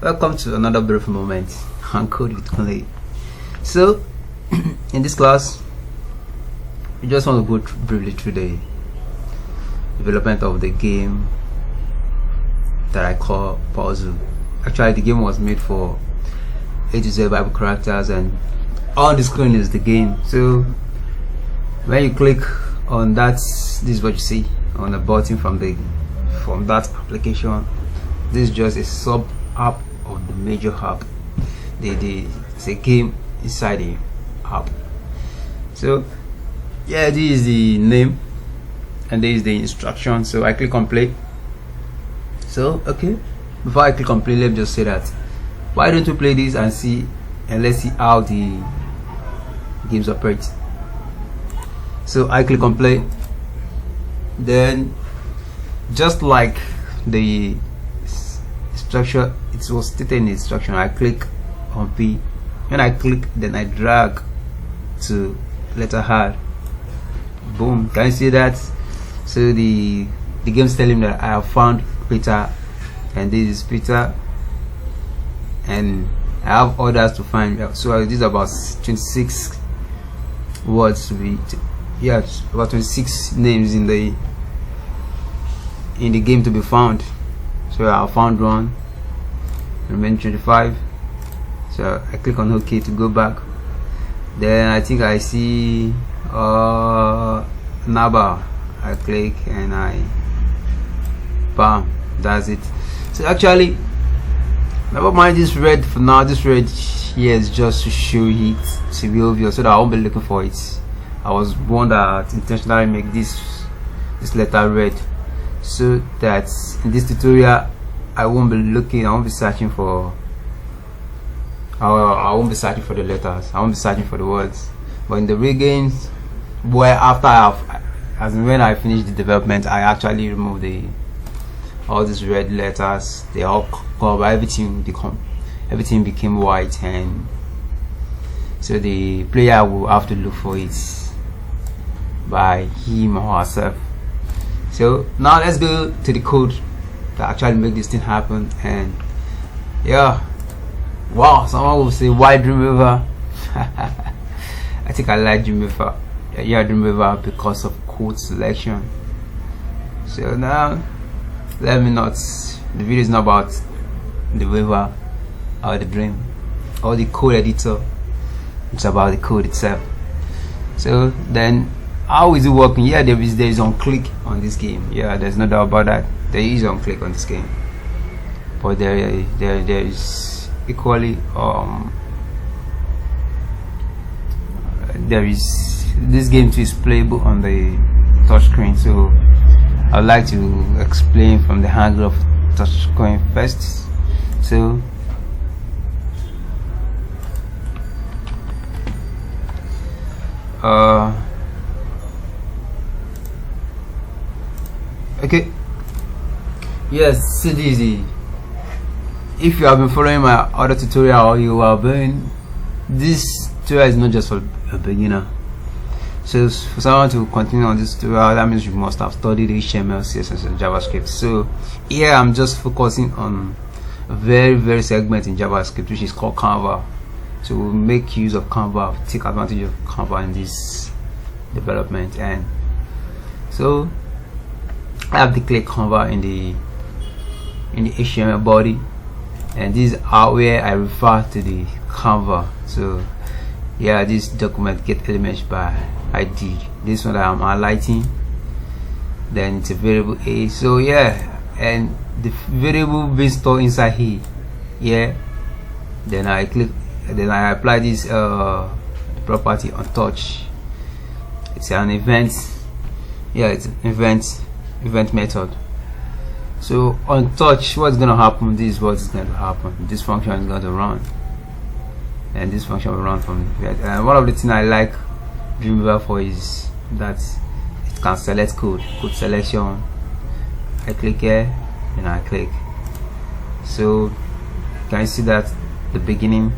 Welcome to another brief moment on Code with Clay. So, in this class, we just want to go briefly through the development of the game that I call Puzzle. Actually, the game was made for A to Z Bible characters, and on the screen is the game. So, when you click on that, this is what you see on the button from that application. This is just a sub app of the major app. It's a game inside the app. So yeah, this is the name and this is the instruction. So I click on play. So okay, before I click on play, let me just say that why don't you play this and let's see how the games operate. So I click on play, then just like the instruction, it was stated in the instruction, I click on P. When I click, then I drag to letter R. Boom, can you see that? So the game's telling me that I have found Peter, and this is Peter, and I have others to find. So this is about 26 words to be, yes, about 26 names in the game to be found. So I found one, remain 25. So I click on OK to go back. Then I think I see Naba. I click and bam, that's it. So actually, never mind this red for now. This red here is just to show it to be obvious, so that I won't be looking for it. I was one that intentionally make this letter red, so that in this tutorial I won't be searching for I won't be searching for the letters, I won't be searching for the words. But in the real games, where when I finish the development, I actually remove all these red letters. They all cover, everything became white, and so the player will have to look for it by him or herself. So now let's go to the code that actually make this thing happen. And yeah, wow, someone will say, why Dreamweaver? I think I like Dreamweaver. Yeah, Dreamweaver because of code selection. So now the video is not about the weaver or the dream or the code editor, it's about the code itself. So then how is it working? Yeah, there is on click on this game. Yeah, there's no doubt about that. There is on click on this game, but there is equally this game too is playable on the touch screen. So I'd like to explain from the angle of touch screen first. So okay, yes, so easy. If you have been following my other tutorial, or you have been, this tutorial is not just for a beginner. So for someone to continue on this tutorial, that means you must have studied HTML, CSS, and JavaScript. So here I'm just focusing on a very segment in JavaScript, which is called Canva. So we'll make use of Canva, take advantage of Canva in this development. And so I have declared Canva in the HTML body, and this is where I refer to the Canva. So yeah, this document get elements by ID. This one that I'm highlighting, then it's a variable A. So yeah, and the variable being stored inside here. Yeah, then I click, then I apply this property on touch. It's an event. Yeah, it's an event method. So on touch, what's gonna happen? This is what is going to happen. This function is going to run, and this function will run from here. And one of the things I like Dreamweaver for is that it can select code selection. I click here and I click. So can you see that the beginning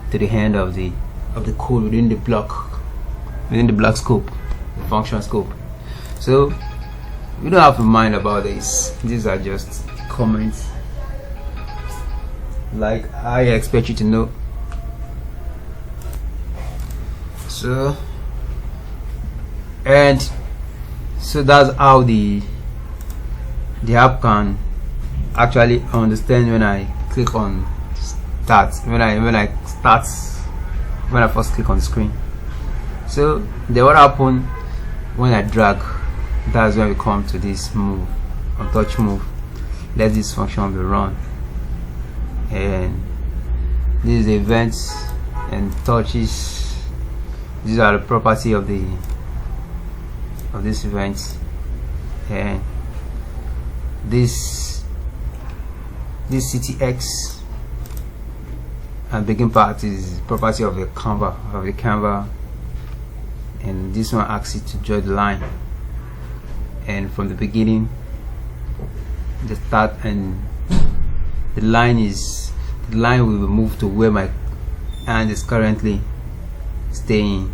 to the end of the code within the block scope, the function scope. So we don't have to mind about this. These are just comments like I expect you to know. So that's how the app can actually understand when I click on start, when I first click on the screen. So then what happens when I drag? That's when we come to this move, on touch move. Let this function be run, and this is the events and touches. These are the property of this event, and this ctx and begin part is property of the canva, and this one asks it to draw the line, and from the beginning the start, and the line will move to where my hand is currently staying,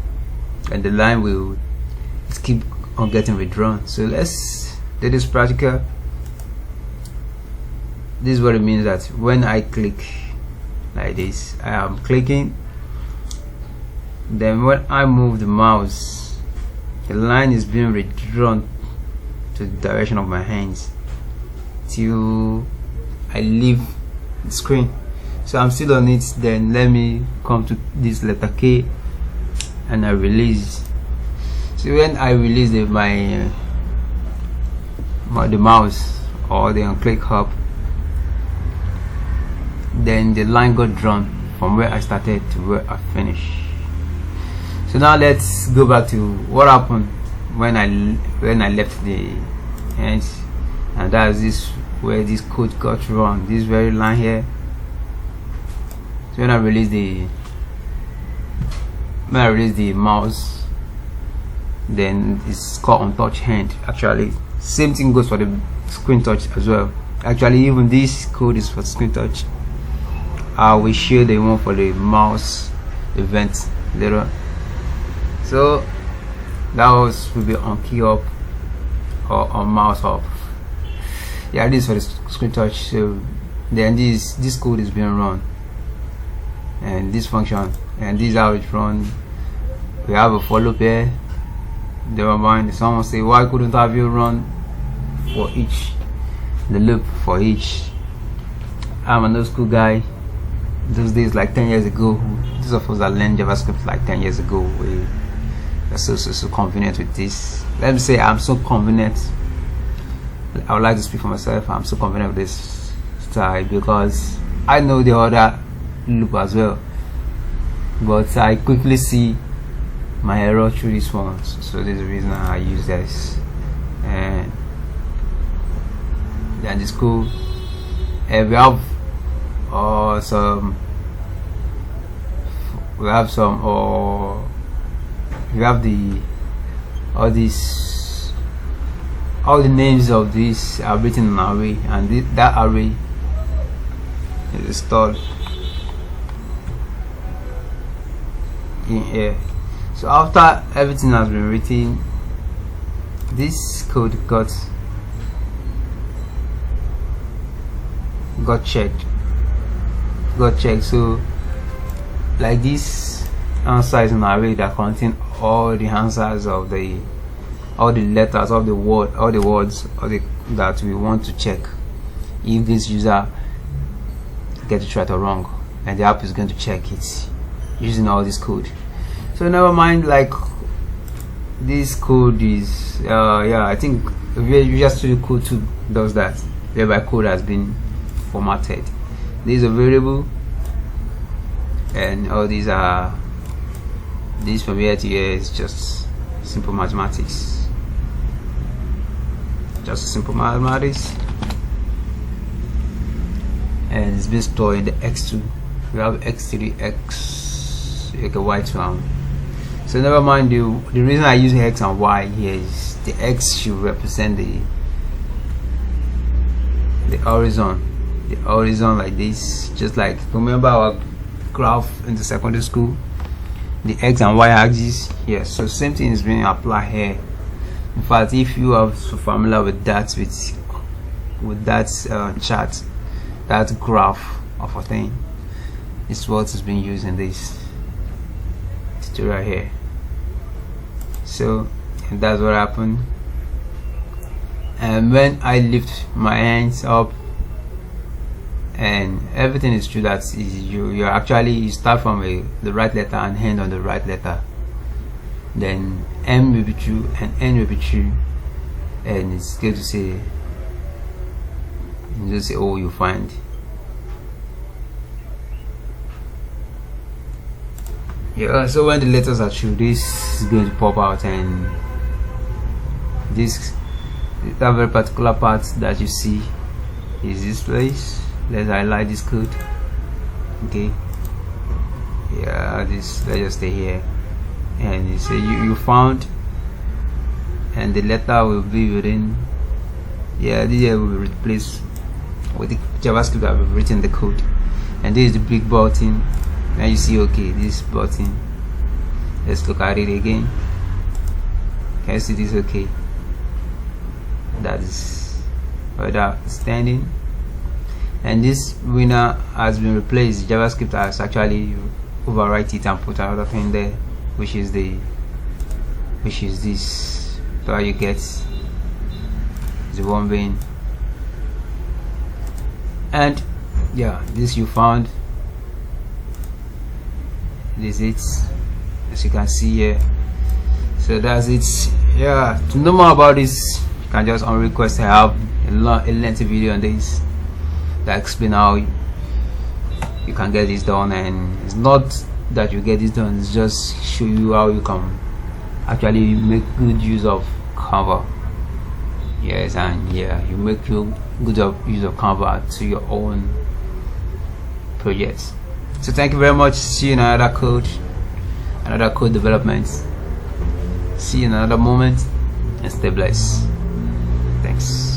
and the line will keep on getting redrawn. So let's do this practical. This is what it means that when I click like this, I am clicking, then when I move the mouse, the line is being redrawn to the direction of my hands till I leave the screen. So I'm still on it. Then let me come to this letter K and I release. So when I release the mouse, or then click up, then the line got drawn from where I started to where I finished. So now let's go back to what happened when I left the hands, and that's this where this code got run, this very line here. So when I release the mouse, then it's called on touch hand. Actually same thing goes for the screen touch as well. Actually even this code is for screen touch. I will share the one for the mouse event later. So that will be on key up or on mouse up. Yeah, this is for the screen touch. So then this code is being run, and this function, and this is how it's run. We have a for loop here. Never mind, someone say, why couldn't have you run for each, the loop for each? I'm an old school guy. Those days, like 10 years ago, those of us that learned JavaScript like 10 years ago, we are so convenient with this. Let me say I'm so convenient. I would like to speak for myself. I'm so convenient with this style because I know the other loop as well, but I quickly see my error through this one. So this is the reason I use this. And then this code, and we have all the names of these are written in an array, and that array is stored in here. So after everything has been written, this code got checked. So like this answer is an array that contains all the answers of all the letters of the word, all the words that we want to check if this user gets it right or wrong, and the app is going to check it using all this code. So never mind, like this code is I think Visual Studio Code 2 does that, whereby code has been formatted. This is a variable, and all these are, this from here to here is just simple mathematics, and it's been stored in the x2. We have x3, x, like a white round. So never mind, the reason I use x and y here is the x should represent the horizon like this. Just like, remember our graph in the secondary school, the x and y axis. Yes, so same thing is being applied here. In fact, if you are so familiar with that, with that chart, that graph, or 14. This is what is being used in this tutorial here. So that's what happened. And when I lift my hands up and everything is true, that is you actually start from the right letter and end on the right letter, then M will be true and N will be true, and it's good to say, you just say, oh, you find. Yeah, so when the letters are true, this is going to pop out, and that very particular part that you see is this place. Let's highlight this code. Okay, yeah, let's just stay here, and you say you found, and the letter will be within, yeah, this here will be replaced with the JavaScript that we've written the code. And this is the big button, and you see, okay, this button, let's look at it again. Can you see this? Okay, that is where that is standing, and this winner has been replaced. JavaScript has actually overwrite it and put another thing there, which is this. So you get the one being, and yeah, this you found. This is it, as you can see here. So that's it. Yeah, to know more about this, you can just on request. I have a lengthy video on this that explain how you can get this done, and it's not that you get this done, it's just show you how you can actually make good use of Canva. Yes, and yeah, you make good use of Canva to your own projects. So thank you very much. See you in another code development. See you in another moment, and stay blessed. Thanks.